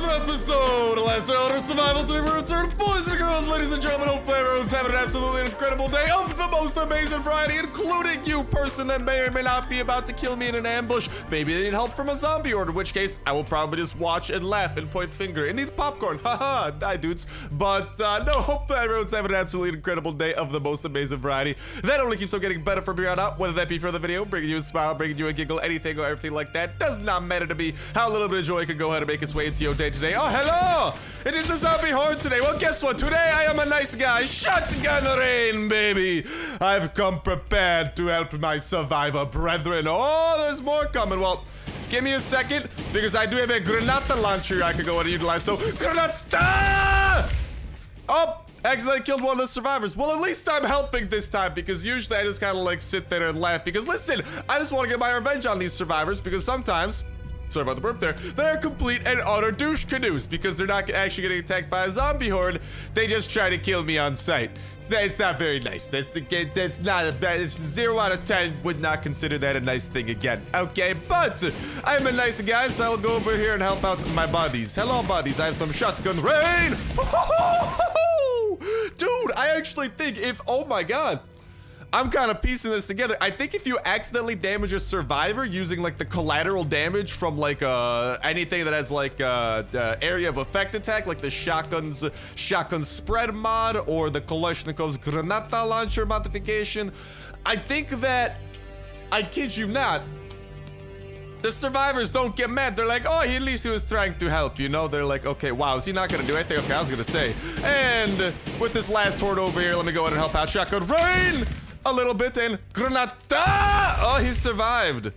another episode of Last Elder Survival. Today we return, boys and girls, ladies and gentlemen. Hopefully everyone's having an absolutely incredible day of the most amazing variety, including you, person that may or may not be about to kill me in an ambush. Maybe they need help from a zombie horde, in which case I will probably just watch and laugh and point the finger and eat popcorn. Haha, die dudes. But no, hopefully everyone's having an absolutely incredible day of the most amazing variety. That only keeps on getting better from here on out, whether that be for the video, bringing you a smile, bringing you a giggle, anything or everything like that. Does not matter to me. How a little bit of joy can go ahead and make its way into your day today. Oh, hello! It is the zombie horde today. Well, guess what? Today I am a nice guy. Shotgun rain, baby. I've come prepared to help my survivor brethren. Oh, there's more coming. Well, give me a second, because I do have a granata launcher I could go ahead and utilize. So, granata! Oh! Accidentally killed one of the survivors. Well, at least I'm helping this time, because usually I just kind of like sit there and laugh. Because listen, I just want to get my revenge on these survivors, because sometimes, sorry about the burp there, they're complete and utter douche canoes, because they're not actually getting attacked by a zombie horde. They just try to kill me on sight. It's not very nice. That's not a bad, it's 0 out of 10 would not consider that a nice thing again. Okay, but I'm a nice guy, so I'll go over here and help out my buddies. Hello, buddies. I have some shotgun rain. Dude, I actually think if, oh my god, I'm kind of piecing this together. I think if you accidentally damage a survivor using like the collateral damage from like anything that has like the area of effect attack, like the shotgun spread mod or the Kalashnikov's granata launcher modification, I think that, I kid you not, the survivors don't get mad. They're like, oh, at least he was trying to help, you know? They're like, okay, wow, is he not gonna do anything? Okay, I was gonna say. And with this last horde over here, let me go ahead and help out. Shotgun rain a little bit and granata. Oh, he survived.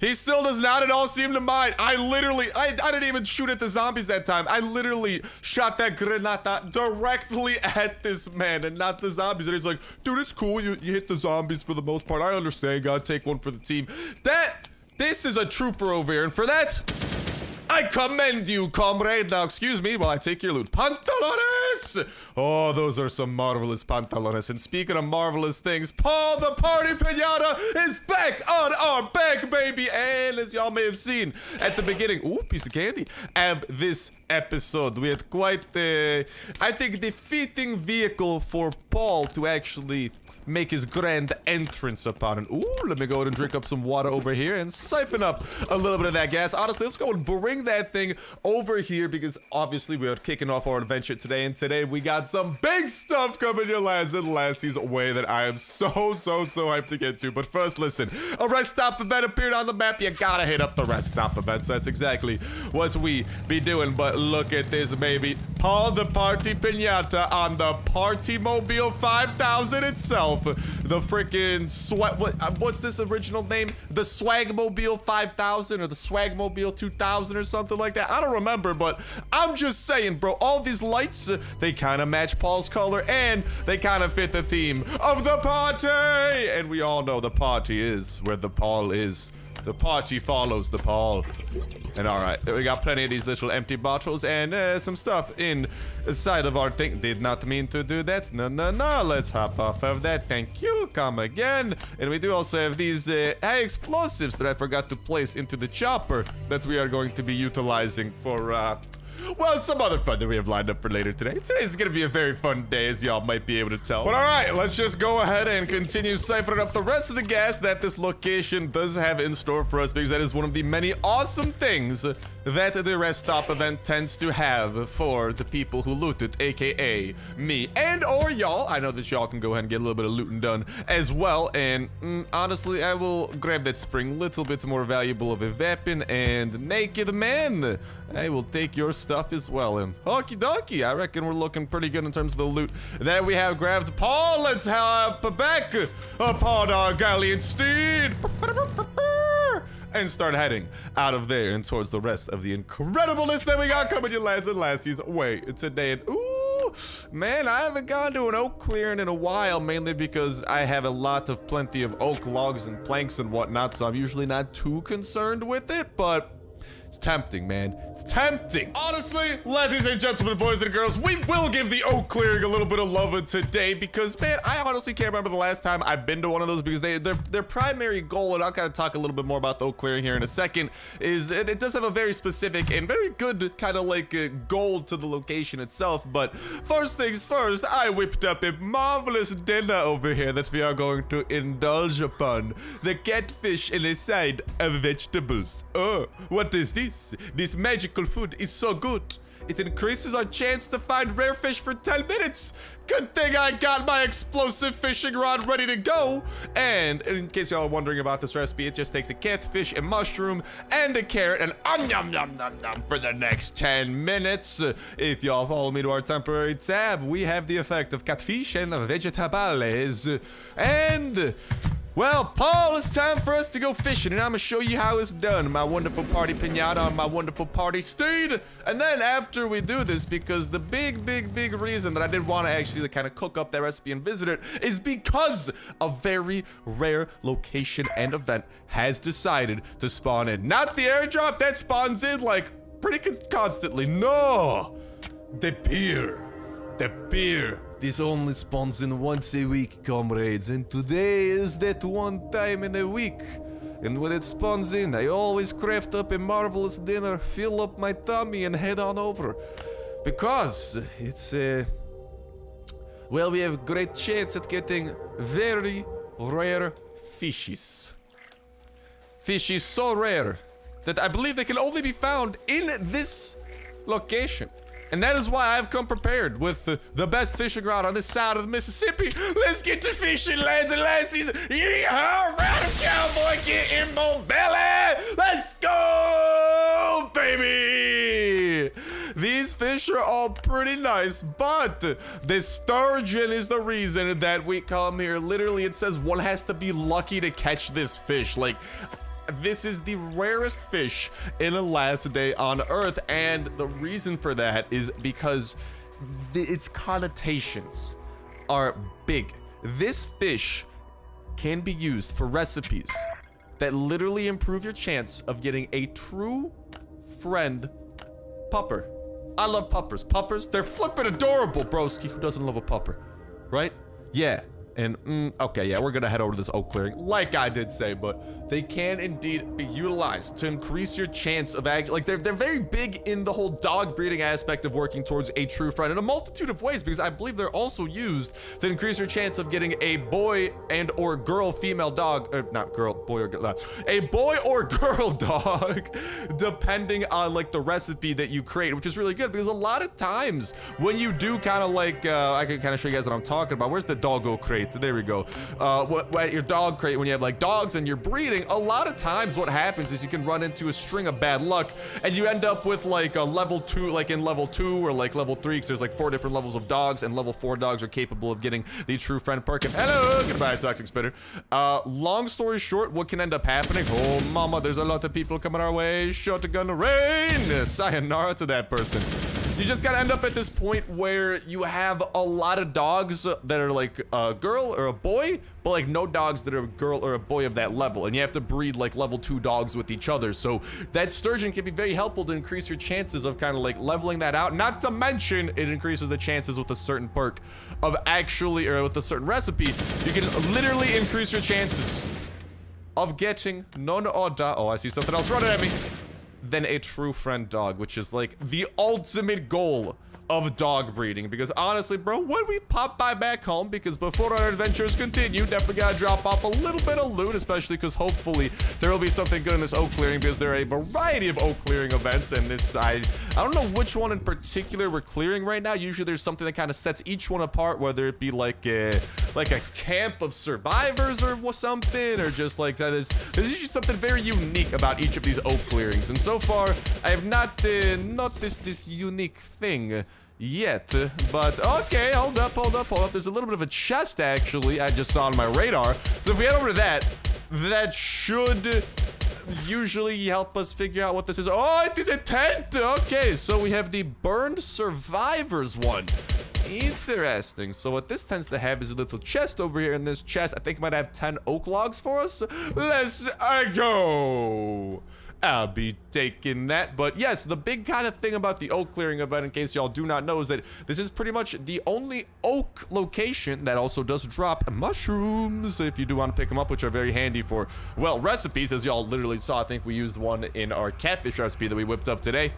He still does not at all seem to mind. I didn't even shoot at the zombies that time. I literally shot that granata directly at this man and not the zombies. And he's like, dude, it's cool. You hit the zombies for the most part. I understand. Gotta take one for the team. This is a trooper over here, and for that, I commend you, comrade. Now, excuse me while I take your loot. Pantalones! Oh, those are some marvelous pantalones. And speaking of marvelous things, Paul the Party Pinata is back on our back, baby. And as y'all may have seen at the beginning, ooh, piece of candy, of this episode, we had quite, I think, the fitting vehicle for Paul to actually make his grand entrance upon it. Ooh, let me go ahead and drink up some water over here and siphon up a little bit of that gas. Honestly, let's go and bring that thing over here, because obviously we are kicking off our adventure today, and today we got some big stuff coming your lads and lassies way that I am so hyped to get to. But first, listen, a rest stop event appeared on the map. You gotta hit up the rest stop event, so that's exactly what we be doing. But look at this, baby. Paul the Party Pinata on the Party Mobile 5000 itself. The freaking what's this original name? The Swagmobile 5000 or the Swagmobile 2000 or something like that. I don't remember, but I'm just saying, bro, all these lights, they kind of match Paul's color and they kind of fit the theme of the party. And we all know the party is where the Paul is. The party follows the Paul. And all right, we got plenty of these little empty bottles and some stuff inside of our thing. Did not mean to do that. No. Let's hop off of that. Thank you. Come again. And we do also have these high explosives that I forgot to place into the chopper that we are going to be utilizing for, well, some other fun that we have lined up for later today. Today's gonna be a very fun day, as y'all might be able to tell. But all right, let's just go ahead and continue siphoning up the rest of the gas that this location does have in store for us, because that is one of the many awesome things that the rest stop event tends to have for the people who looted, aka me and or y'all. I know that y'all can go ahead and get a little bit of looting done as well. And honestly, I will grab that spring, little bit more valuable of a weapon, and naked man, I will take your stuff as well. And okie dokie, I reckon we're looking pretty good in terms of the loot that we have grabbed. Paul, let's hop back upon our galleon steed and start heading out of there and towards the rest of the incredibleness that we got coming, you lads and lassies, way today. And ooh, man, I haven't gone to an oak clearing in a while, mainly because I have plenty of oak logs and planks and whatnot, so I'm usually not too concerned with it. But It's tempting, man. It's tempting. Honestly, ladies and gentlemen, boys and girls, we will give the oak clearing a little bit of love today because, man, I honestly can't remember the last time I've been to one of those because their primary goal, and I'll kind of talk a little bit more about the oak clearing here in a second, is it does have a very specific and very good kind of like goal to the location itself. But first things first, I whipped up a marvelous dinner over here that we are going to indulge upon. The catfish and a side of vegetables. Oh, what is this? This magical food is so good. It increases our chance to find rare fish for 10 minutes. Good thing I got my explosive fishing rod ready to go. And in case y'all are wondering about this recipe, it just takes a catfish, a mushroom, and a carrot, and yum yum yum yum for the next 10 minutes. If y'all follow me to our temporary tab, we have the effect of catfish and vegetables. And well, Paul, it's time for us to go fishing, and I'm gonna show you how it's done. My wonderful party pinata on my wonderful party steed. And then after we do this, because the big reason that I did want to actually kind of cook up that recipe and visit it is because a very rare location and event has decided to spawn in. Not the airdrop that spawns in like pretty constantly. No, the pier. The pier. This only spawns in once a week, comrades, and today is that one time in a week. And when it spawns in, I always craft up a marvelous dinner, fill up my tummy, and head on over. Because it's well, we have a great chance at getting very rare fishes. Fishes so rare that I believe they can only be found in this location. And that is why I've come prepared with the best fishing rod on this side of the Mississippi. Let's get to fishing, lads and lassies. Yeehaw, ride 'em, cowboy, get in my belly. Let's go, baby. These fish are all pretty nice, but the sturgeon is the reason that we come here. Literally, it says one has to be lucky to catch this fish. Like, this is the rarest fish in the last day on Earth, and the reason for that is because its connotations are big. This fish can be used for recipes that literally improve your chance of getting a true friend pupper. I love puppers. Puppers, they're flippin' adorable, broski. Who doesn't love a pupper, right? Yeah. And, okay, yeah, we're gonna head over to this oak clearing, like I did say, but they can indeed be utilized to increase your chance of actually, like, they're very big in the whole dog breeding aspect of working towards a true friend in a multitude of ways, because I believe they're also used to increase your chance of getting a boy and or girl female dog, or not girl, boy or girl, a boy or girl dog, depending on, like, the recipe that you create, which is really good, because a lot of times when you do kind of like, I can kind of show you guys what I'm talking about. Where's the doggo crate? There we go. At your dog crate, when you have like dogs and you're breeding, a lot of times what happens is you can run into a string of bad luck and you end up with like a level 2, like in level 2 or like level 3, because there's like 4 different levels of dogs, and level 4 dogs are capable of getting the true friend perk. And hello, goodbye, toxic spitter. Long story short, what can end up happening? Oh mama, there's a lot of people coming our way. Shotgun rain. Sayonara to that person. You just gotta end up at this point where you have a lot of dogs that are like a girl or a boy, but like no dogs that are a girl or a boy of that level, and you have to breed like level 2 dogs with each other. So that sturgeon can be very helpful to increase your chances of kind of like leveling that out. Not to mention it increases the chances with a certain perk of actually, or with a certain recipe, you can literally increase your chances of getting none other, oh, I see something else running at me, than a true friend dog, which is like the ultimate goal of dog breeding. Because honestly, bro, when we pop by back home, because before our adventures continue, definitely gotta drop off a little bit of loot, especially because hopefully there will be something good in this oak clearing, because there are a variety of oak clearing events, and this, I don't know which one in particular we're clearing right now. Usually there's something that kind of sets each one apart, whether it be like a camp of survivors or something, or just like that. There's usually something very unique about each of these oak clearings, and so far I have not this unique thing yet, but okay, hold up. There's a little bit of a chest actually I just saw on my radar, so if we head over to that, that should usually help us figure out what this is. Oh, it is a tent. Okay, so we have the burned survivors one. Interesting. So what this tends to have is a little chest over here. In this chest, I think it might have 10 oak logs for us. Let's go. I'll be taking that. But yes, the big kind of thing about the oak clearing event, in case y'all do not know, is that this is pretty much the only oak location that also does drop mushrooms if you do want to pick them up, which are very handy for, well, recipes, as y'all literally saw. I think we used one in our catfish recipe that we whipped up today.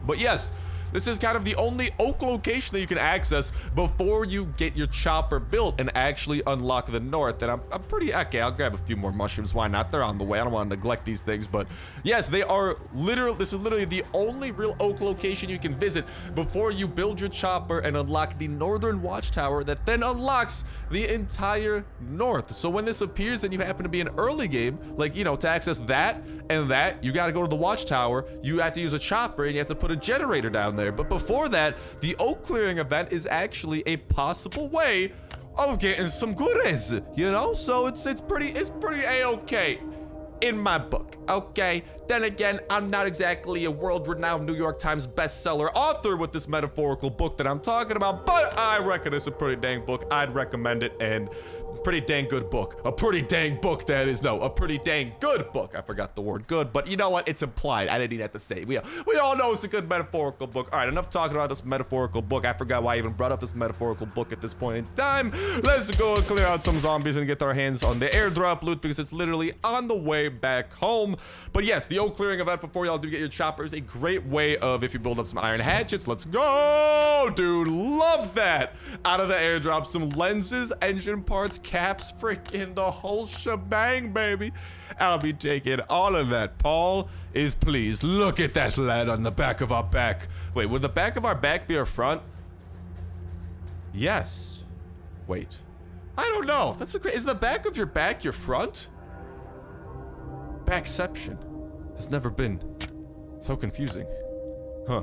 But yes, this is kind of the only oak location that you can access before you get your chopper built and actually unlock the north. And I'm pretty, okay, I'll grab a few more mushrooms. Why not? They're on the way. I don't want to neglect these things. But yes, they are literally, this is literally the only real oak location you can visit before you build your chopper and unlock the northern watchtower that then unlocks the entire north. So when this appears and you happen to be an early game, like, you know, to access that and that, you got to go to the watchtower. You have to use a chopper and you have to put a generator down there. But before that, the oak clearing event is actually a possible way of getting some goodies, you know? So it's pretty a-okay in my book, okay? Then again, I'm not exactly a world-renowned New York Times bestseller author with this metaphorical book that I'm talking about, but I reckon it's a pretty dang book. I'd recommend it, and pretty dang good book. A pretty dang book, that is. No, a pretty dang good book. I forgot the word good, but you know what? It's implied. I didn't even have to say it. We all know it's a good metaphorical book. All right, enough talking about this metaphorical book. I forgot why I even brought up this metaphorical book at this point in time. Let's go and clear out some zombies and get our hands on the airdrop loot, because it's literally on the way back home. But yes, the oak clearing event before y'all do get your chopper is a great way of, if you build up some iron hatchets, let's go, dude. Love that. Out of the airdrop, some lenses, engine parts, caps, freaking the whole shebang, baby. I'll be taking all of that. Paul is pleased. Look at that lead on the back of our back. Wait, would the back of our back be our front? Yes. Wait. I don't know. That's a great. Is the back of your back your front? Backception has never been so confusing. Huh.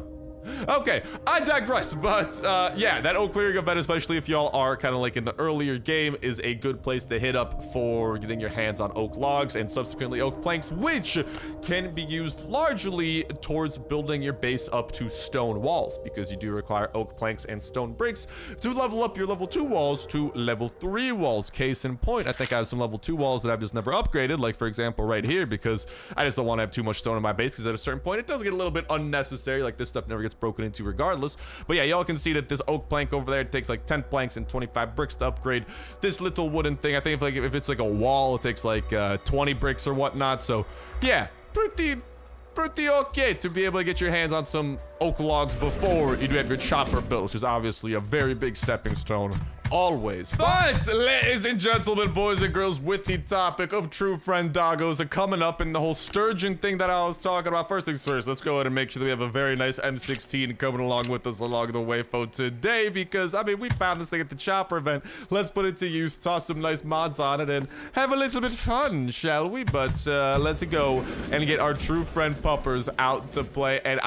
Okay, I digress, but yeah, that oak clearing event, especially if y'all are kind of like in the earlier game, is a good place to hit up for getting your hands on oak logs and subsequently oak planks, which can be used largely towards building your base up to stone walls, because you do require oak planks and stone bricks to level up your level 2 walls to level 3 walls. Case in point, I think I have some level 2 walls that I've just never upgraded, like for example right here, because I just don't want to have too much stone in my base, because at a certain point it does get a little bit unnecessary. Like, this stuff never gets broken into regardless. But yeah, y'all can see that this oak plank over there takes like 10 planks and 25 bricks to upgrade. This little wooden thing, I think if it's like a wall, it takes like 20 bricks or whatnot. So yeah, pretty okay to be able to get your hands on some oak logs before you do have your chopper built, which is obviously a very big stepping stone always. But ladies and gentlemen, boys and girls, with the topic of true friend doggos coming up in the whole sturgeon thing that I was talking about, first things first, let's go ahead and make sure that we have a very nice M16 coming along with us along the way for today, because I mean, we found this thing at the chopper event. Let's put it to use, toss some nice mods on it, and have a little bit fun, shall we? But let's go and get our true friend puppers out to play. And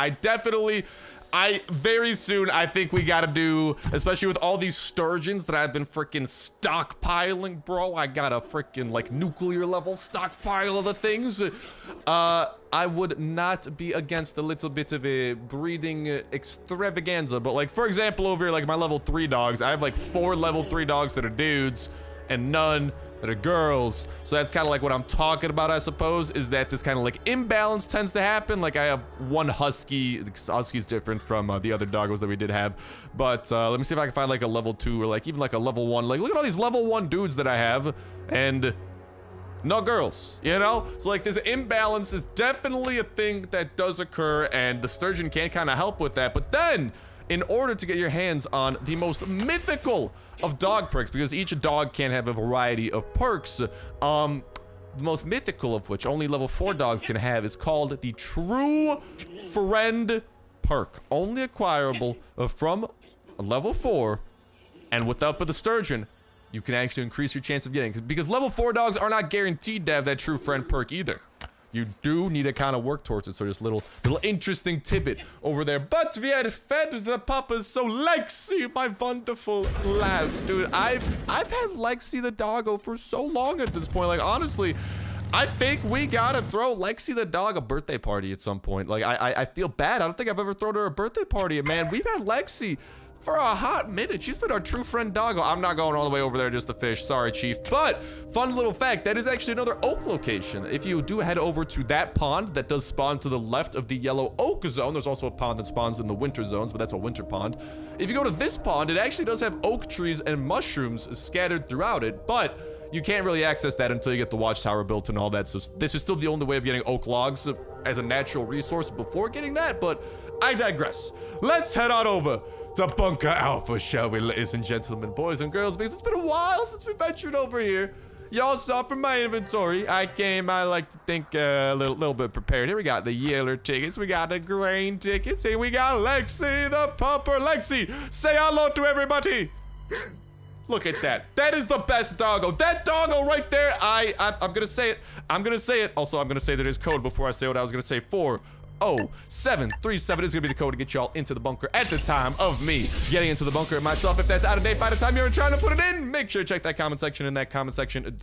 very soon, I think we gotta do, especially with all these sturgeons that I've been freaking stockpiling, bro. I got a freaking like nuclear level stockpile of the things. I would not be against a little bit of a breeding extravaganza, but like for example over here, like my level 3 dogs, I have like 4 level 3 dogs that are dudes and none that are girls. So that's kind of like what I'm talking about, I suppose, is that this kind of like imbalance tends to happen. Like I have one husky. Husky's different from the other doggos that we did have. But let me see if I can find like a level 2 or like even like a level 1. Like look at all these level 1 dudes that I have and no girls, you know? So like this imbalance is definitely a thing that does occur, and the sturgeon can kind of help with that. But then in order to get your hands on the most mythical of dog perks, because each dog can have a variety of perks, the most mythical of which only level 4 dogs can have is called the True Friend perk, only acquirable from level 4, and with the up of the sturgeon, you can actually increase your chance of getting it, because level 4 dogs are not guaranteed to have that True Friend perk either. You do need to kind of work towards it. So just little interesting tidbit over there. But we had fed the puppas. So Lexi, my wonderful lass, dude, I've had Lexi the doggo for so long at this point. Like honestly, I think we gotta throw Lexi the dog a birthday party at some point. Like I feel bad. I don't think I've ever thrown her a birthday party, man. We've had Lexi for a hot minute. She's been our true friend doggo. I'm not going all the way over there just to fish. Sorry, Chief. But fun little fact, that is actually another oak location. If you do head over to that pond that does spawn to the left of the yellow oak zone, there's also a pond that spawns in the winter zones, but that's a winter pond. If you go to this pond, it actually does have oak trees and mushrooms scattered throughout it, but you can't really access that until you get the watchtower built and all that. So this is still the only way of getting oak logs as a natural resource before getting that, but I digress. Let's head on over to Bunker Alpha, shall we, ladies and gentlemen, boys and girls, because it's been a while since we ventured over here. Y'all saw from my inventory, I like to think a little bit prepared. Here we got the yellow tickets, we got the green tickets, and we got Lexi the pumper. Lexi, say hello to everybody. Look at that. That is the best doggo. That doggo right there, I'm gonna say it. I'm gonna say it. Also, I'm gonna say that his code before I say what I was gonna say. 40737 is gonna be the code to get y'all into the bunker at the time of me getting into the bunker myself. If that's out of date by the time you're trying to put it in, make sure to check that comment section in that comment section.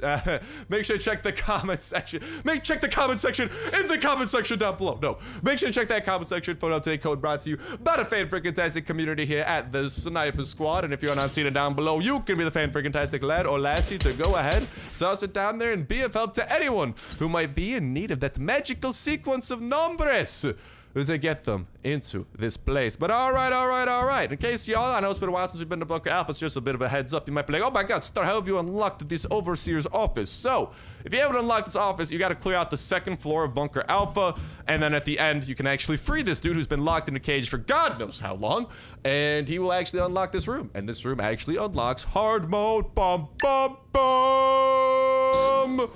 Make sure to check the comment section. Check the comment section in the comment section down below. No, make sure to check that comment section for an up-to-date code brought to you by the fan-freaking-tastic community here at the Sniper Squad. And if you're not seeing it down below, you can be the fan-freaking-tastic lad or lassie to go ahead, toss it down there, and be of help to anyone who might be in need of that magical sequence of nombres to get them into this place. But all right. In case y'all, I know it's been a while since we've been to Bunker Alpha, it's just a bit of a heads up. You might be like, oh my god, Star, how have you unlocked this Overseer's office? So, if you haven't unlocked this office, you gotta clear out the second floor of Bunker Alpha, and then at the end, you can actually free this dude who's been locked in a cage for God knows how long, and he will actually unlock this room. And this room actually unlocks hard mode. Bum, bum, bum!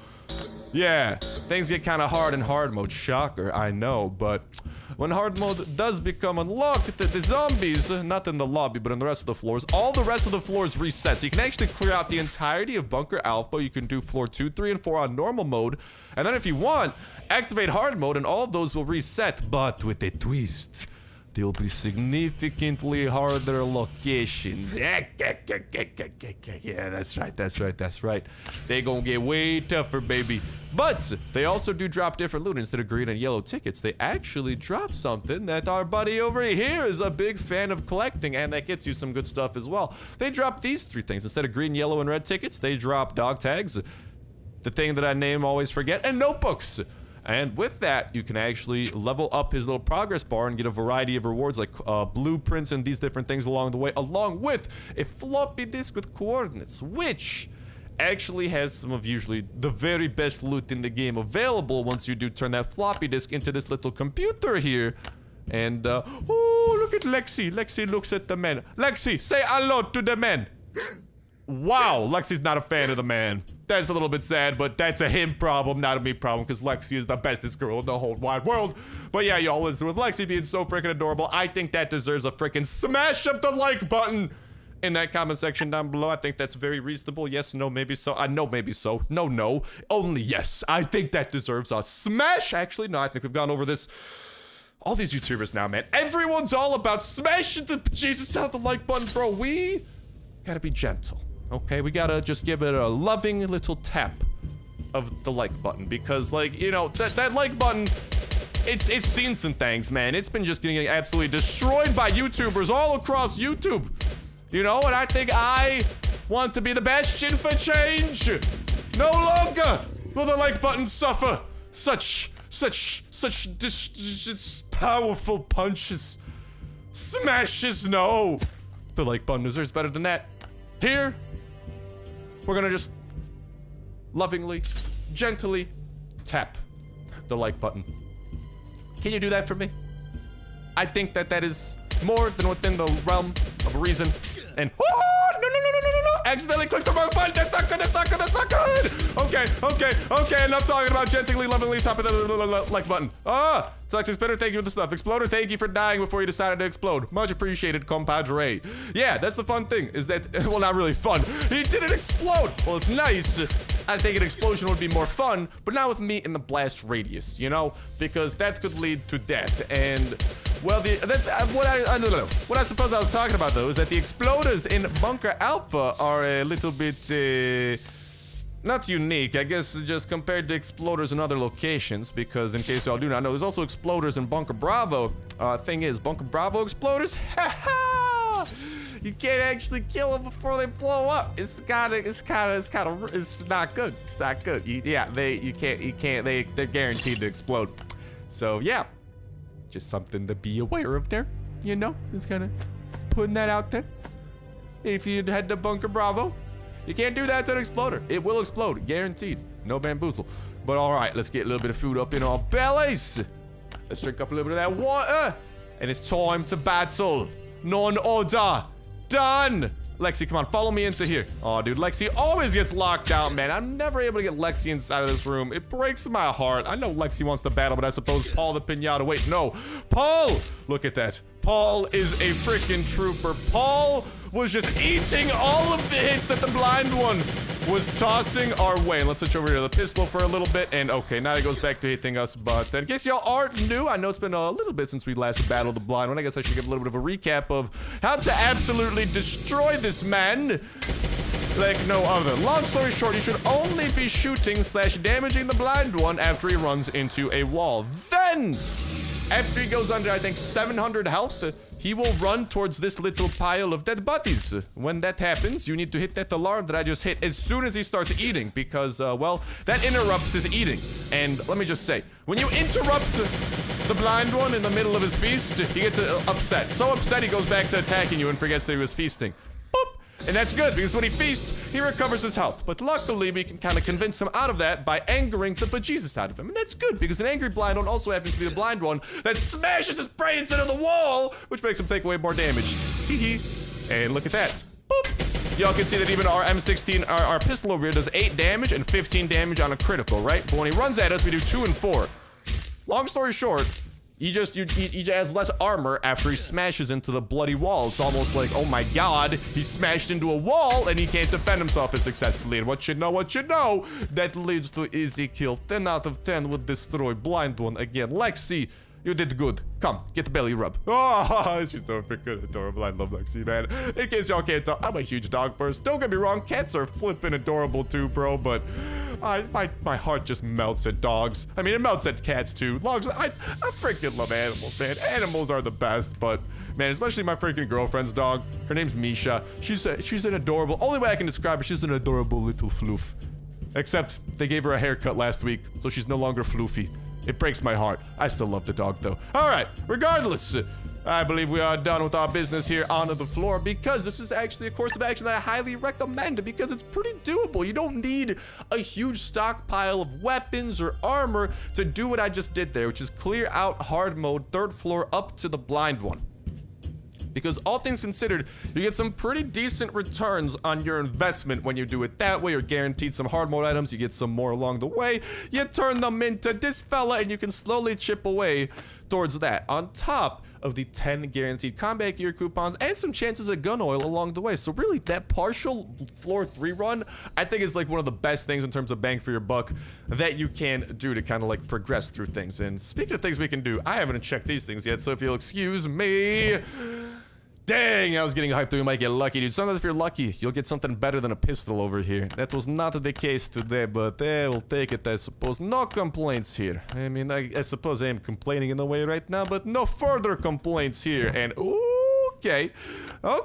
Yeah, things get kind of hard in hard mode. Shocker, I know, but when hard mode does become unlocked, the zombies, not in the lobby, but in the rest of the floors, all the rest of the floors reset. So you can actually clear out the entirety of Bunker Alpha. You can do floor 2, 3, and 4 on normal mode. And then if you want, activate hard mode and all of those will reset, but with a twist. There'll be significantly harder locations. Yeah, that's right. They gonna get way tougher, baby. But they also do drop different loot. Instead of green and yellow tickets, they actually drop something that our buddy over here is a big fan of collecting, and that gets you some good stuff as well. They drop these 3 things. Instead of green, yellow, and red tickets, they drop dog tags, the thing that I name always forget, and notebooks. And with that, you can actually level up his little progress bar and get a variety of rewards like blueprints and these different things along the way, along with a floppy disk with coordinates, which actually has some of usually the very best loot in the game available once you do turn that floppy disk into this little computer here. And, oh, look at Lexi. Lexi looks at the man. Lexi, say hello to the man. Wow, Lexi's not a fan of the man. That's a little bit sad, but that's a him problem, not a me problem, because Lexi is the bestest girl in the whole wide world. But yeah, y'all, listen, with Lexi being so freaking adorable, I think that deserves a freaking smash of the like button in that comment section down below. I think that's very reasonable. Yes, no, maybe so. No, maybe so. No, only yes. I think that deserves a smash. Actually, no, I think we've gone over this. All these YouTubers now, man. Everyone's all about smashing the Jesus out of the like button, bro. We gotta be gentle. Okay, we gotta just give it a loving little tap of the like button, because, like, you know, that like button, it's seen some things, man. It's been just getting absolutely destroyed by YouTubers all across YouTube. You know, and I think I want to be the bastion for change. No longer will the like button suffer such powerful punches. Smashes, no. The like button deserves better than that. Here, we're gonna just lovingly, gently tap the like button. Can you do that for me? I think that is more than within the realm of reason. And oh, no, accidentally clicked the wrong button. That's not good. Okay, enough talking about gently, lovingly tapping the like button. Flexi Spinner, thank you for the stuff. Exploder, thank you for dying before you decided to explode. Much appreciated, compadre. Yeah, that's the fun thing, is that, well, not really fun. He didn't explode. Well, it's nice. I think an explosion would be more fun, but not with me in the blast radius, you know? Because that could lead to death. And, well, what I suppose I was talking about, though, is that the exploders in Bunker Alpha are a little bit, not unique, I guess, just compared to exploders in other locations, because in case y'all do not know, there's also exploders in Bunker Bravo. Thing is, Bunker Bravo exploders, haha! You can't actually kill them before they blow up. It's not good. It's not good. They're guaranteed to explode. So yeah, just something to be aware of there. You know, just kind of putting that out there. If you head to Bunker Bravo, you can't do that to an exploder. It will explode, guaranteed. No bamboozle. But all right, let's get a little bit of food up in our bellies. Let's drink up a little bit of that water. And it's time to battle. Non-order. Done. Lexi, come on, follow me into here. Oh, dude, Lexi always gets locked out, man. I'm never able to get Lexi inside of this room. It breaks my heart. I know Lexi wants to battle, but I suppose Paul the Pinata. Wait, no. Paul! Look at that. Paul is a freaking trooper. Paul was just eating all of the hits that the blind one was tossing our way. And let's switch over here to the pistol for a little bit. And okay, now it goes back to hitting us. But in case y'all aren't new, I know it's been a little bit since we last battled the blind one. I guess I should give a little bit of a recap of how to absolutely destroy this man like no other. Long story short, you should only be shooting / damaging the blind one after he runs into a wall. Then, after he goes under, I think, 700 health, he will run towards this little pile of dead bodies. When that happens, you need to hit that alarm that I just hit as soon as he starts eating because, well, that interrupts his eating. And let me just say, when you interrupt the blind one in the middle of his feast, he gets upset. So upset he goes back to attacking you and forgets that he was feasting. Boop! And that's good, because when he feasts, he recovers his health. But luckily, we can kind of convince him out of that by angering the bejesus out of him. And that's good, because an angry blind one also happens to be the blind one that smashes his brains into the wall, which makes him take away more damage. Tee-hee. And look at that. Boop. Y'all can see that even our M16, our pistol over here, does 8 damage and 15 damage on a critical, right? But when he runs at us, we do 2 and 4. Long story short, he just has less armor after he smashes into the bloody wall. It's almost like, oh my god, he smashed into a wall and he can't defend himself as successfully. And what you know, that leads to easy kill. 10 out of 10 would destroy blind one again. Lexi, you did good. Come, get the belly rub. Oh, she's so freaking adorable. I love Lexi, man. In case y'all can't tell, I'm a huge dog person. Don't get me wrong, cats are flipping adorable too, bro, but my heart just melts at dogs. I mean, it melts at cats too. Dogs, I freaking love animals, man. Animals are the best, but man, especially my freaking girlfriend's dog. Her name's Misha. She's an adorable, only way I can describe her, she's an adorable little floof. Except they gave her a haircut last week, so she's no longer floofy. It breaks my heart. I still love the dog, though. All right, regardless, I believe we are done with our business here onto the floor because this is actually a course of action that I highly recommend because it's pretty doable. You don't need a huge stockpile of weapons or armor to do what I just did there, which is clear out hard mode, 3rd floor up to the blind one. Because all things considered, you get some pretty decent returns on your investment when you do it that way. You're guaranteed some hard mode items, you get some more along the way. You turn them into this fella and you can slowly chip away towards that. On top of the 10 guaranteed combat gear coupons and some chances of gun oil along the way. So really, that partial floor 3 run, I think is like one of the best things in terms of bang for your buck that you can do to kind of like progress through things. And speaking of things we can do, I haven't checked these things yet, so if you'll excuse me. Dang, I was getting hyped that we might get lucky, dude. Sometimes if you're lucky, you'll get something better than a pistol over here. That was not the case today, but we'll take it, I suppose. No complaints here. I mean, I suppose I am complaining in a way right now, but no further complaints here. And okay. A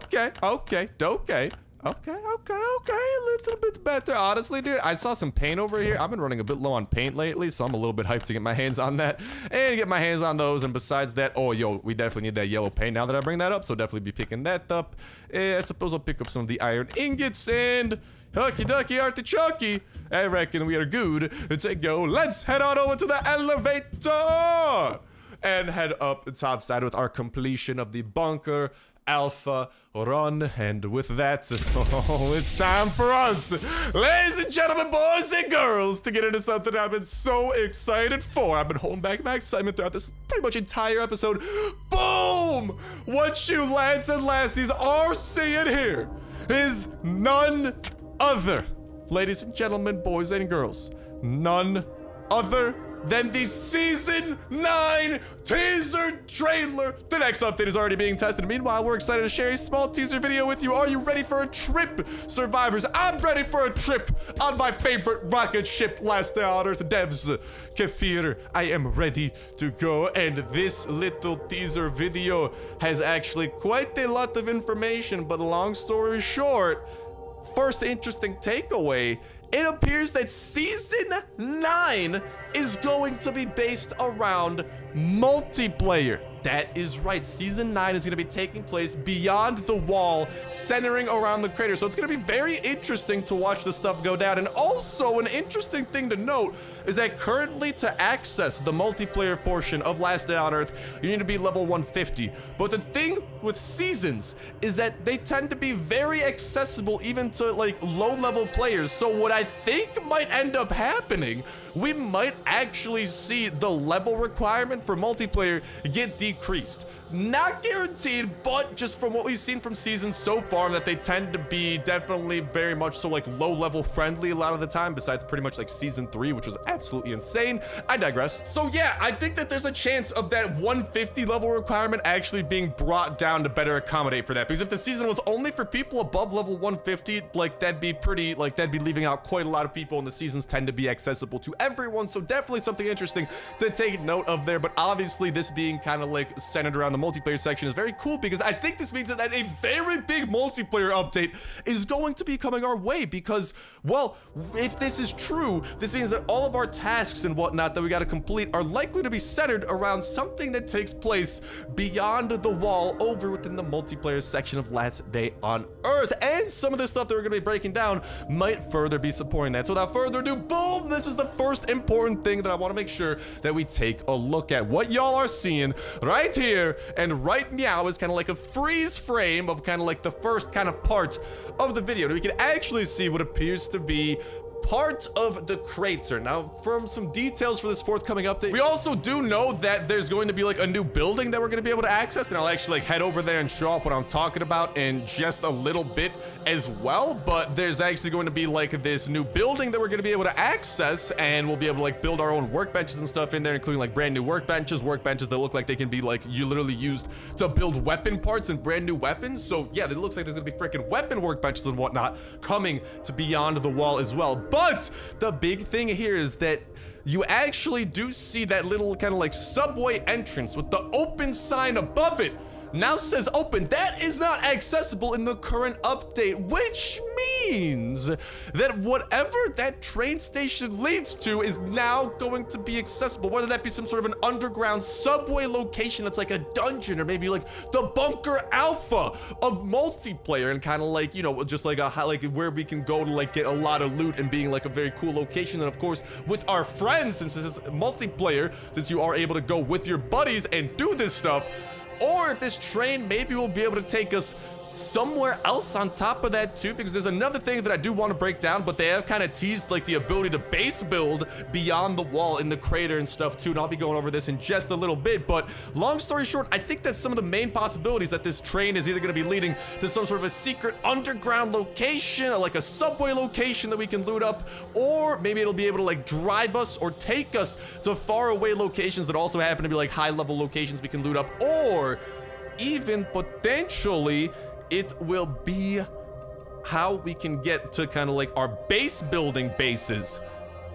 little bit better. Honestly, dude, I saw some paint over here. I've been running a bit low on paint lately, so I'm a little bit hyped to get my hands on that and get my hands on those. And besides that, oh, yo, we definitely need that yellow paint now that I bring that up, so definitely be picking that up. I suppose I'll pick up some of the iron ingots and hucky ducky artichoke. I reckon we are good to go. Let's head on over to the elevator and head up the top side with our completion of the bunker alpha run. And with that, oh, it's time for us, ladies and gentlemen, boys and girls, to get into something I've been so excited for. I've been holding back my excitement throughout this pretty much entire episode. Boom! What you lads and lassies are seeing here is none other, ladies and gentlemen, boys and girls, none other than the Season 9 teaser trailer. The next update is already being tested. Meanwhile, we're excited to share a small teaser video with you. Are you ready for a trip, survivors? I'm ready for a trip on my favorite rocket ship, Last Day on Earth devs. Kefir, I am ready to go. And this little teaser video has actually quite a lot of information, but long story short, first interesting takeaway, it appears that Season 9 is going to be based around multiplayer. That is right. Season 9 is going to be taking place beyond the wall, centering around the crater. So it's going to be very interesting to watch this stuff go down. And also, an interesting thing to note is that currently, to access the multiplayer portion of Last Day on Earth, you need to be level 150. But the thing with seasons is that they tend to be very accessible even to like low-level players. So what I think might end up happening, we might actually see the level requirement for multiplayer get decreased. Not guaranteed, but just from what we've seen from seasons so far, that they tend to be definitely very much so like low-level friendly a lot of the time, besides pretty much like Season 3, which was absolutely insane. I digress. So yeah, I think that there's a chance of that 150 level requirement actually being brought down to better accommodate for that, because if the season was only for people above level 150, like that'd be pretty, like that'd be leaving out quite a lot of people, and the seasons tend to be accessible to everyone. So definitely something interesting to take note of there. But obviously this being kind of like centered around the multiplayer section is very cool, because I think this means that a very big multiplayer update is going to be coming our way, because, well, if this is true, this means that all of our tasks and whatnot that we got to complete are likely to be centered around something that takes place beyond the wall, over within the multiplayer section of Last Day on Earth. And some of the stuff that we're going to be breaking down might further be supporting that. So without further ado, boom, this is the first important thing that I want to make sure that we take a look at. What y'all are seeing right here and right meow is kind of like a freeze frame of kind of like the first kind of part of the video. And we can actually see what appears to be part of the crater. Now, from some details for this forthcoming update, we also do know that there's going to be like a new building that we're going to be able to access, and I'll actually like head over there and show off what I'm talking about in just a little bit as well. But there's actually going to be like this new building that we're going to be able to access, and we'll be able to like build our own workbenches and stuff in there, including like brand new workbenches that look like they can be like you literally used to build weapon parts and brand new weapons. So yeah, it looks like there's gonna be freaking weapon workbenches and whatnot coming to Beyond the Wall as well. But the big thing here is that you actually do see that little kind of like subway entrance with the open sign above it. Now says open. That is not accessible in the current update, which means that whatever that train station leads to is now going to be accessible, whether that be some sort of an underground subway location that's like a dungeon, or maybe like the bunker alpha of multiplayer, and kind of like, you know, just like a like where we can go to like get a lot of loot and being like a very cool location. And of course with our friends, since this is multiplayer, since you are able to go with your buddies and do this stuff. Or if this train maybe will be able to take us somewhere else on top of that too, because there's another thing that I do want to break down, but they have kind of teased like the ability to base build beyond the wall in the crater and stuff too, and I'll be going over this in just a little bit. But long story short, I think that's some of the main possibilities, that this train is either going to be leading to some sort of a secret underground location, or like a subway location that we can loot up, or maybe it'll be able to like drive us or take us to far away locations that also happen to be like high level locations we can loot up, or even potentially it will be how we can get to kind of like our base building bases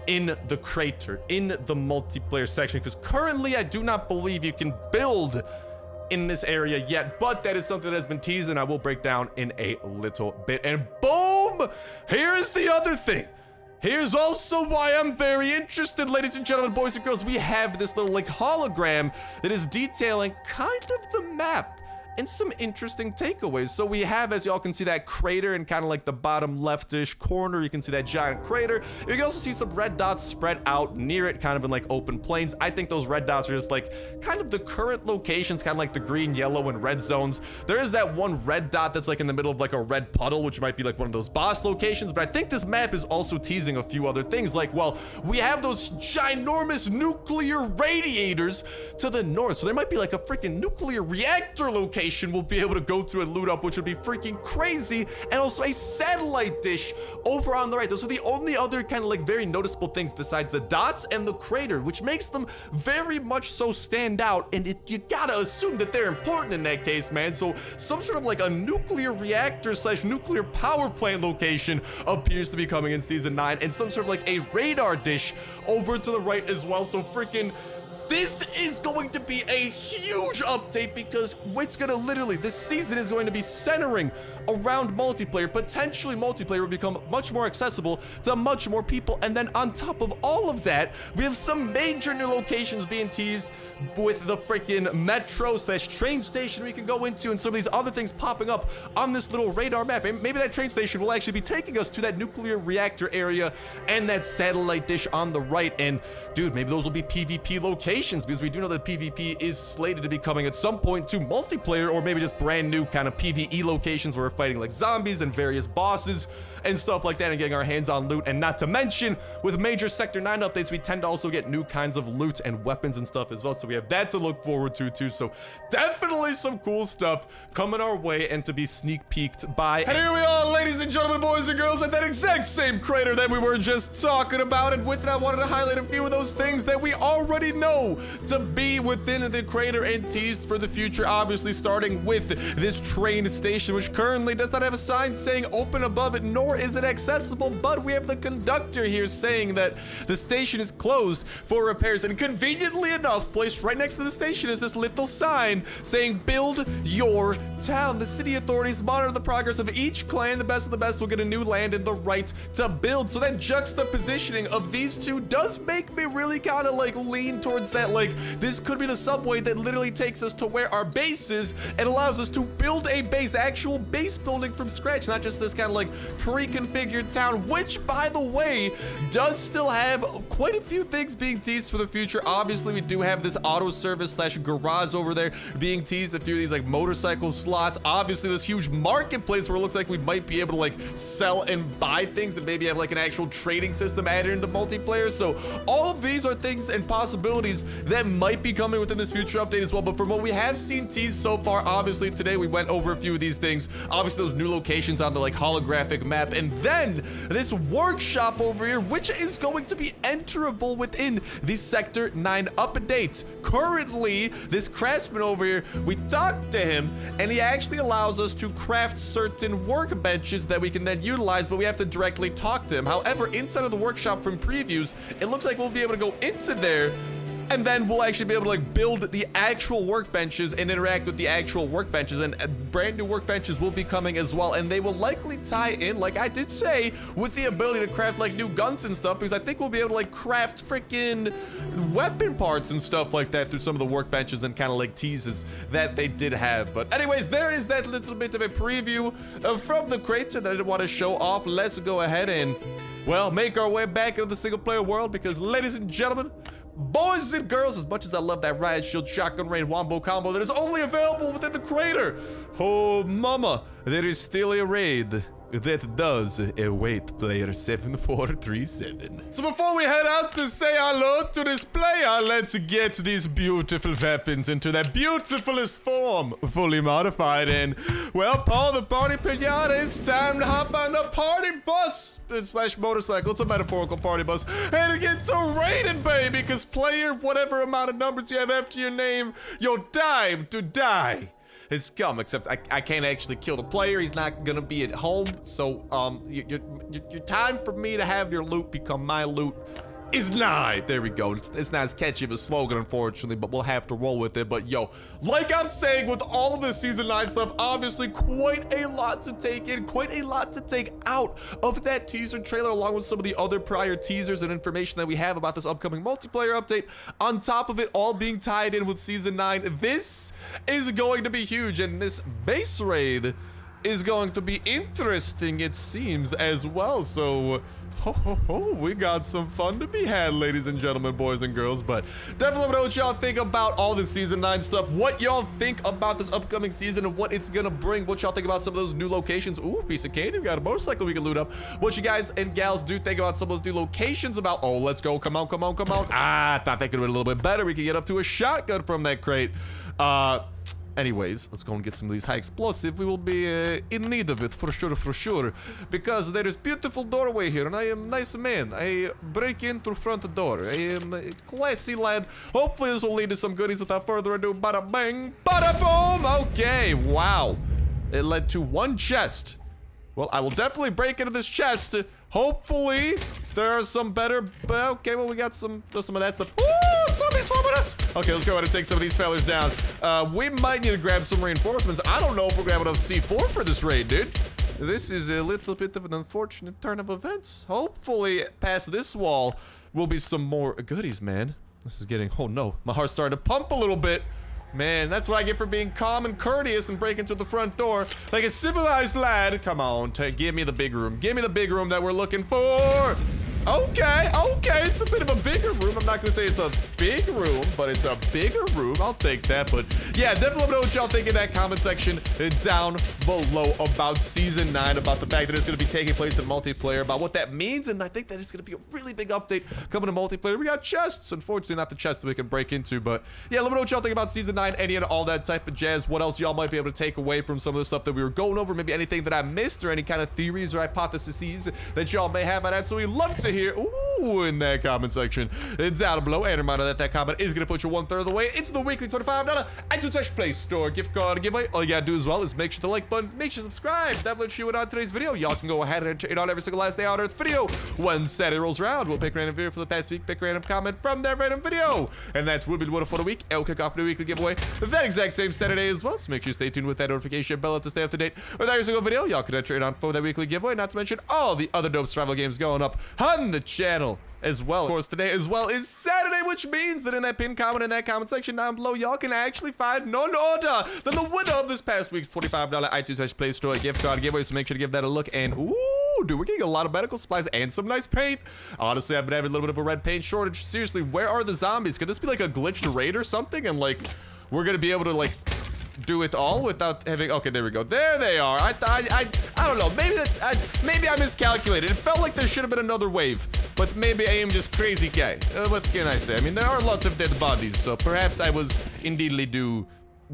in the crater, in the multiplayer section, because currently I do not believe you can build in this area yet, but that is something that has been teased and I will break down in a little bit. And boom, here's the other thing. Here's also why I'm very interested, ladies and gentlemen, boys and girls. We have this little like hologram that is detailing kind of the map and some interesting takeaways. So we have, as y'all can see, that crater in kind of like the bottom leftish corner. You can see that giant crater. You can also see some red dots spread out near it, kind of in like open plains. I think those red dots are just like kind of the current locations, kind of like the green, yellow, and red zones. There is that one red dot that's like in the middle of like a red puddle, which might be like one of those boss locations. But I think this map is also teasing a few other things. Like, well, we have those ginormous nuclear radiators to the north. So there might be like a freaking nuclear reactor location location we'll be able to go to and loot up, which would be freaking crazy, and also a satellite dish over on the right. Those are the only other kind of like very noticeable things besides the dots and the crater, which makes them very much so stand out, and you gotta assume that they're important in that case, man. So some sort of like a nuclear reactor slash nuclear power plant location appears to be coming in season 9, and some sort of like a radar dish over to the right as well. So freaking this is going to be a huge update, because it's gonna literally, this season is going to be centering around multiplayer. Potentially multiplayer will become much more accessible to much more people, and then on top of all of that, we have some major new locations being teased with the freaking metro slash train station we can go into, and some of these other things popping up on this little radar map. And maybe that train station will actually be taking us to that nuclear reactor area and that satellite dish on the right. And dude, maybe those will be PvP locations, because we do know that PvP is slated to be coming at some point to multiplayer, or maybe just brand new kind of PvE locations where we're fighting like zombies and various bosses and stuff like that, and getting our hands on loot. And not to mention, with major Sector 9 updates, we tend to also get new kinds of loot and weapons and stuff as well. So we have that to look forward to too. So definitely some cool stuff coming our way and to be sneak peeked by. And here we are, ladies and gentlemen, boys and girls, at that exact same crater that we were just talking about. And with it, I wanted to highlight a few of those things that we already know to be within the crater and teased for the future. Obviously, starting with this train station, which currently does not have a sign saying open above it, nor is it accessible, but we have the conductor here saying that the station is closed for repairs. And conveniently enough, placed right next to the station is this little sign saying build your town. The city authorities monitor the progress of each clan. The best of the best will get a new land and the right to build. So that juxtapositioning of these two does make me really kind of like lean towards that, like this could be the subway that literally takes us to where our base is and allows us to build a base, actual base building from scratch, not just this kind of like pre-configured town, which by the way does still have quite a few things being teased for the future. Obviously, we do have this auto service slash garage over there being teased, a few of these like motorcycle slots, obviously this huge marketplace where it looks like we might be able to like sell and buy things and maybe have like an actual trading system added into multiplayer. So all of these are things and possibilities that might be coming within this future update as well. But from what we have seen teased so far, obviously today we went over a few of these things, obviously those new locations on the like holographic map, and then this workshop over here, which is going to be enterable within the Sector 9 update. Currently, this craftsman over here, we talked to him and he actually allows us to craft certain workbenches that we can then utilize, but we have to directly talk to him. However, inside of the workshop from previews, it looks like we'll be able to go into there, and then we'll actually be able to like build the actual workbenches and interact with the actual workbenches, and brand new workbenches will be coming as well, and they will likely tie in, like I did say, with the ability to craft like new guns and stuff, because I think we'll be able to like craft freaking weapon parts and stuff like that through some of the workbenches and kind of like teases that they did have. But anyways, there is that little bit of a preview from the crater that I didn't want to show off. Let's go ahead and, well, make our way back into the single player world, because ladies and gentlemen, boys and girls, as much as I love that riot shield shotgun rain wombo combo that is only available within the crater, oh mama, there is still a raid that does await player 7437. So before we head out to say hello to this player, let's get these beautiful weapons into their beautifulest form, fully modified. And well, Paul the party pinata, it's time to hop on the party bus slash motorcycle. It's a metaphorical party bus, and get to raiding, baby, because player whatever amount of numbers you have after your name, your time to die has come. Except I can't actually kill the player. He's not gonna be at home. So your time for me to have your loot become my loot is nigh. There we go. It's not as catchy of a slogan, unfortunately, but we'll have to roll with it. But yo, like I'm saying, with all of this season 9 stuff, obviously quite a lot to take in, quite a lot to take out of that teaser trailer, along with some of the other prior teasers and information that we have about this upcoming multiplayer update. On top of it all being tied in with season 9, this is going to be huge, and this base raid is going to be interesting, it seems, as well. So we got some fun to be had, ladies and gentlemen, boys and girls. But definitely let me know what y'all think about all the season 9 stuff, what y'all think about this upcoming season and what it's gonna bring, what y'all think about some of those new locations. Ooh, piece of candy, we got a motorcycle we can loot up. What you guys and gals do think about some of those new locations about, oh, let's go, come on, come on, come on. I thought they could have been a little bit better. We could get up to a shotgun from that crate. Anyways, let's go and get some of these high explosive. We will be in need of it for sure. Because there is beautiful doorway here, and I am nice man. I break in through front door. I am a classy lad. Hopefully this will lead to some goodies. Without further ado, bada bang, bada boom. Okay, wow. It led to one chest. Well, I will definitely break into this chest. Hopefully, there are some better. Okay, well, we got some of that stuff. Ooh, somebody's swarming us. Okay, let's go ahead and take some of these fellas down. We might need to grab some reinforcements. I don't know if we're gonna have enough C4 for this raid, dude. This is a little bit of an unfortunate turn of events. Hopefully, past this wall will be some more goodies, man. This is getting. Oh no, my heart's starting to pump a little bit. Man, that's what I get for being calm and courteous and breaking through the front door like a civilized lad. Come on, give me the big room. Give me the big room that we're looking for. Okay, it's a bit of a bigger room. I'm not gonna say it's a big room, but it's a bigger room. I'll take that. But yeah, definitely let me know what y'all think in that comment section down below about Season 9, about the fact that it's gonna be taking place in multiplayer, about what that means, and I think that it's gonna be a really big update coming to multiplayer. We got chests, unfortunately not the chests that we can break into, but yeah, let me know what y'all think about Season 9, any and all that type of jazz. What else y'all might be able to take away from some of the stuff that we were going over, maybe anything that I missed, or any kind of theories or hypotheses that y'all may have. I'd absolutely love to hear in that comment section down below. And a reminder that comment is gonna put you 1/3 of the way into the weekly $25 iTunes Play Store gift card giveaway. All you gotta do as well is make sure the like button, make sure to subscribe. That will let you in on today's video. Y'all can go ahead and check it out every single last day on Earth video. When Saturday rolls around, we'll pick a random video for the past week, pick a random comment from that random video, and that will be the winner for the week. And we'll kick off the weekly giveaway that exact same Saturday as well. So make sure you stay tuned with that notification bell to stay up to date with every single video. Y'all can enter it on for that weekly giveaway. Not to mention all the other dope survival games going up on the channel as well. Of course, today as well is Saturday, which means that in that pinned comment in that comment section down below, y'all can actually find none other than the winner of this past week's $25 iTunes Play Store gift card giveaway. So make sure to give that a look. And ooh, dude, we're getting a lot of medical supplies and some nice paint. Honestly, I've been having a little bit of a red paint shortage. Seriously, where are the zombies? Could this be like a glitched raid or something? And like, we're gonna be able to like do it all without having. Okay, there we go. There they are. I don't know. Maybe I miscalculated. It felt like there should have been another wave, but maybe I am just crazy guy. What can I say? I mean, there are lots of dead bodies, so perhaps I was indeedly due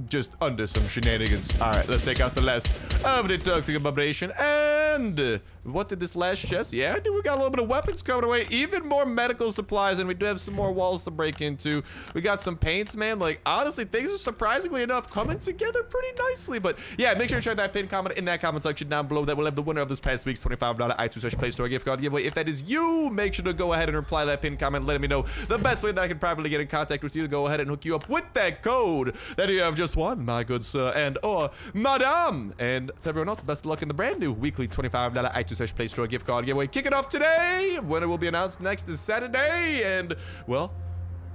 just under some shenanigans. All right, let's take out the last of the toxic abomination. And what did this last chest? Yeah, dude, we got a little bit of weapons coming away, even more medical supplies, and we do have some more walls to break into. We got some paints, man. Like, honestly, things are surprisingly enough coming together pretty nicely. But yeah, make sure to check that pinned comment in that comment section down below. That will have the winner of this past week's $25 iTunes Play Store gift card giveaway. If that is you, make sure to go ahead and reply that pinned comment, letting me know the best way that I can privately get in contact with you to go ahead and hook you up with that code that you have just won, my good sir and or madam. And to everyone else, best of luck in the brand new weekly $25 iTunes Play Store gift card giveaway. Kick it off today. Winner will be announced next is Saturday, and well,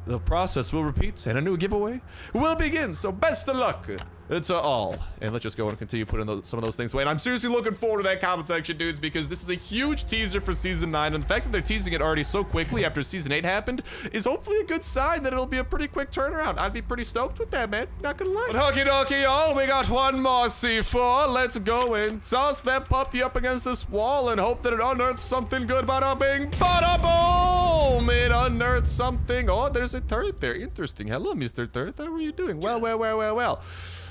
the process will repeat and a new giveaway will begin. So best of luck to all, and let's just go and continue putting some of those things away. And I'm seriously looking forward to that comment section, dudes, because this is a huge teaser for Season 9, and the fact that they're teasing it already so quickly after Season 8 happened is hopefully a good sign that it'll be a pretty quick turnaround. I'd be pretty stoked with that, man. Not gonna lie. But okie dokie, y'all, we got one more C4. Let's go and toss that puppy up against this wall and hope that it unearths something good. Bada bing, bada boom! It unearths something. Oh, there's a turret there. Interesting. Hello, Mr. Turret. How are you doing? Well.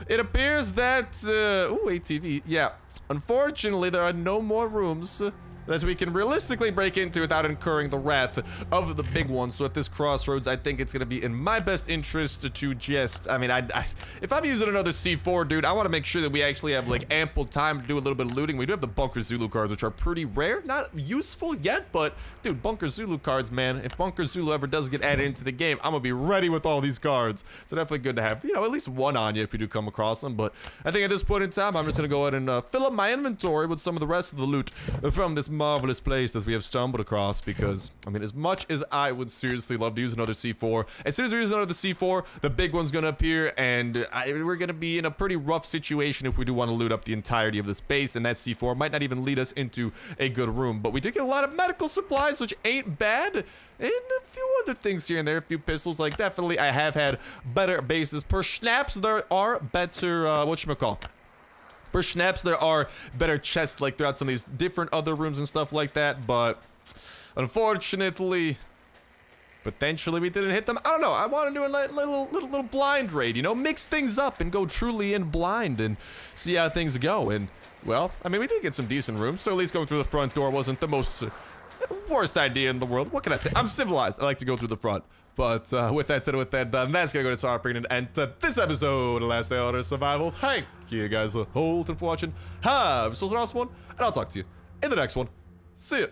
It appears that, ooh, ATV, yeah. Unfortunately, there are no more rooms that we can realistically break into without incurring the wrath of the big one. So at this crossroads, I think it's gonna be in my best interest to just, I mean, if I'm using another C4, dude, I want to make sure that we actually have like ample time to do a little bit of looting. We do have the Bunker Zulu cards, which are pretty rare, not useful yet, but dude, Bunker Zulu cards, man. If Bunker Zulu ever does get added into the game, I'm gonna be ready with all these cards. So definitely good to have, you know, at least one on you if you do come across them. But I think at this point in time, I'm just gonna go ahead and fill up my inventory with some of the rest of the loot from this marvelous place that we have stumbled across, because I mean, as much as I would seriously love to use another C4, as soon as we use another C4, the big one's gonna appear, and we're gonna be in a pretty rough situation if we do want to loot up the entirety of this base, and that C4 might not even lead us into a good room. But we did get a lot of medical supplies, which ain't bad, and a few other things here and there, a few pistols. Like, definitely I have had better bases. Per snaps, there are better whatchamacall, per snaps, there are better chests like throughout some of these different other rooms and stuff like that, but unfortunately, Potentially we didn't hit them. I don't know. I want to do a little blind raid, you know, mix things up and go truly in blind and see how things go. And well, I mean, we did get some decent rooms, so at least going through the front door wasn't the most worst idea in the world. What can I say? I'm civilized. I like to go through the front. But with that said, with that done, that's gonna go to start bringing an end to this episode of Last Day on Earth Survival. Thank you guys a whole ton for watching. Have yourselves an awesome one, and I'll talk to you in the next one. See ya.